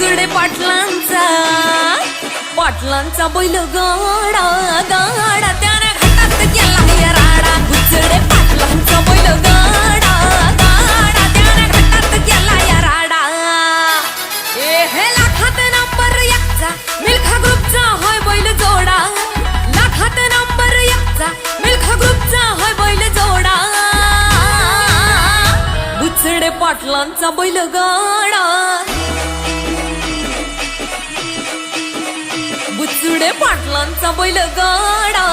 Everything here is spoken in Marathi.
बुचडे पाटलांचा बैल गाडा गाडा त्याने घाटात केला या राडा। बुचडे पाटलांचा बैल गाडा गाडा त्याने घाटात केला या राडा। हे लाखात नंबर एकचा मिल्खा ग्रुपचा होय बैल जोडा। लाखात नंबर एकचा मिल्खा ग्रुपचा होय बैल जोडा। बुचडे पाटलांचा बैल गाडा बुचडे पाटलांचा बैल गाडा।